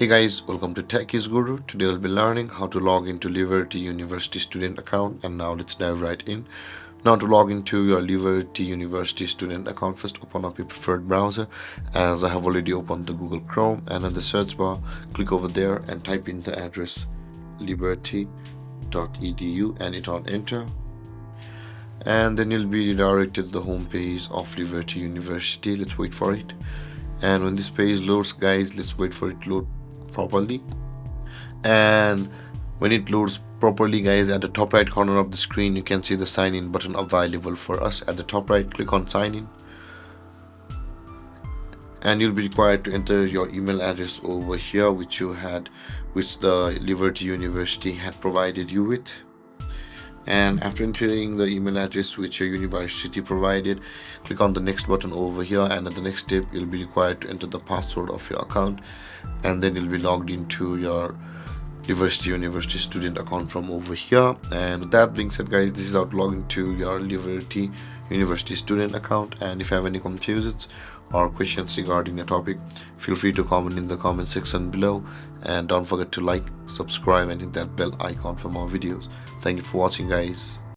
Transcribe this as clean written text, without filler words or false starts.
Hey guys, welcome to Techies Guru. Today we'll be learning how to log into Liberty University student account, and now let's dive right in. Now to log into your Liberty University student account, first open up your preferred browser, as I have already opened the Google Chrome, and in the search bar click over there and type in the address liberty.edu and hit on enter, and then you'll be redirected to the home page of Liberty University. Let's wait for it. And when this page loads, guys, let's wait for it to load properly. And when it loads properly, guys, at the top right corner of the screen you can see the sign in button available for us. At the top right, click on sign in, and you'll be required to enter your email address over here which the Liberty University had provided you with. And after entering the email address which your university provided, click on the next button over here, and at the next step you'll be required to enter the password of your account, and then you'll be logged into your University student account from over here. And with that being said, guys, this is how to log into your Liberty University student account. And if you have any confusions or questions regarding the topic, feel free to comment in the comment section below, and don't forget to like, subscribe and hit that bell icon for more videos. Thank you for watching, guys.